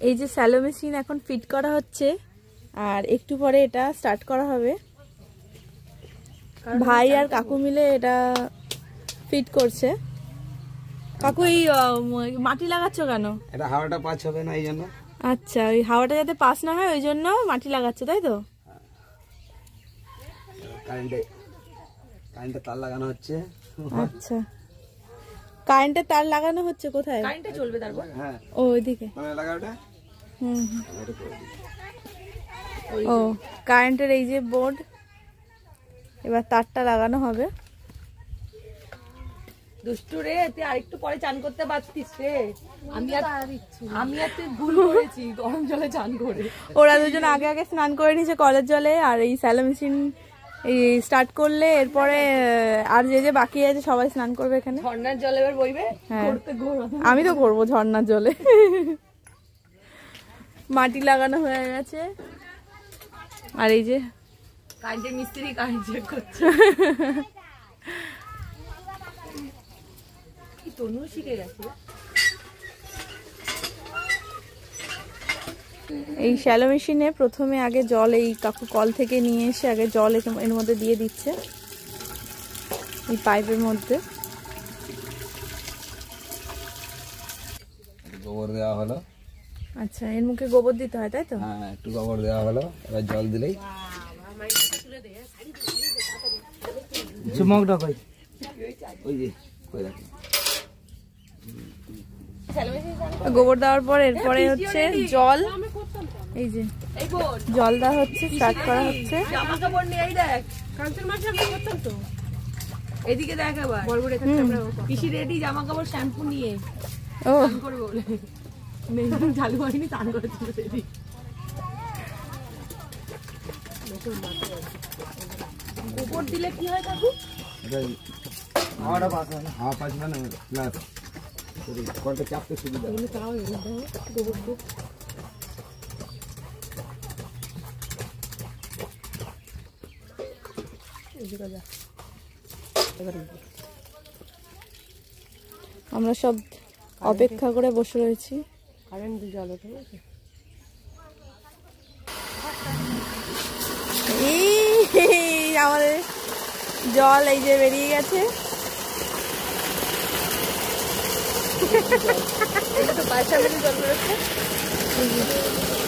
এই যে shallow machine এখন ফিট করা হচ্ছে আর একটু পরে এটা স্টার্ট করা হবে। ভাই আর কাকু মিলে এটা ফিট করছে। কাকু এই মাটি লাগাচ্ছ কেন? এটা হাওয়াটা পাস হবে না এই জন্য। আচ্ছা, ওই হাওয়াটা যাতে পাস না হয় ওই জন্য মাটি লাগাচ্ছ, তাই তো? কারেন্টে তার লাগানো হচ্ছে। আচ্ছা, কারেন্টের তার লাগানো হচ্ছে কোথায়? কারেন্টে চলবে তারপর? হ্যাঁ, ওইদিকে। মানে লাগাওটা। ও কারেন্টের এই যে বোর্ড, এবার তারটা লাগানো হবে। দুষ্টু রে, তুই আরেকটু পরে চান করতে পারতিস রে। আমি আর তুই ভুল করেছি গরম জলে চান করে। ওরা দুজন আগে আগে স্নান করে নিয়েছে কলের জলে, আর এই স্যালো মেশিন এই স্টার্ট করলে এরপরে আর যে যে বাকি আছে সবাই স্নান করবে এখানে। ঝর্ণার জলে এবার বইবে। হ্যাঁ, আমি তো করবো ঝর্ণার জলে। মাটি লাগানো হয়ে গেছে আর এই যে কারেন্টের মিস্ত্রি কারেন্ট চেক করছে। তনু শিখে গেছে। এই শ্যালো মেশিনে প্রথমে আগে জল এই কাকু কল থেকে নিয়ে এসে আগে জল এর মধ্যে দিয়ে দিচ্ছে, এই পাইপের মধ্যে। গোবর দেওয়া হলো। আচ্ছা, এর মুখে গোবর দিতে হয় তাই তো? হ্যাঁ, একটু গোবর দেওয়া হলো, এবার জল দিলেই। চুমকটা কই? ওই যে কই রাখি। গোবর দেওয়ার পর এরপরে হচ্ছে জল, এই যে জল দেওয়া হচ্ছে, স্টার্ট করা হচ্ছে। জামা কাপড় নিয়ে এই দেখ, কালকের মাসে আমরা করতাম তো। এদিকে দেখ আবার পিসি রেডি জামা কাপড় শ্যাম্পু নিয়ে ও করবে বলে। নেই চালু হয়নি, চান করেছিল রেডি। উপর দিলে কি হয় কাকু? হাওয়াটা পাস হয় না, হাওয়া পাস মানে না কলটা চাপতে সুবিধা। আমরা সব অপেক্ষা করে বসে রয়েছি। কারেন্ট জল ওঠে গেছে। এই আমাদের জল এই যে বেরিয়ে গেছে।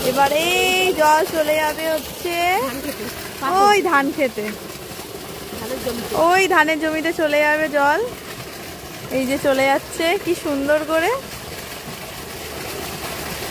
এবারে জল চলে যাবে হচ্ছে ওই ধান খেতে, ওই ধানের জমিতে চলে যাবে জল। এই যে চলে যাচ্ছে কি সুন্দর করে।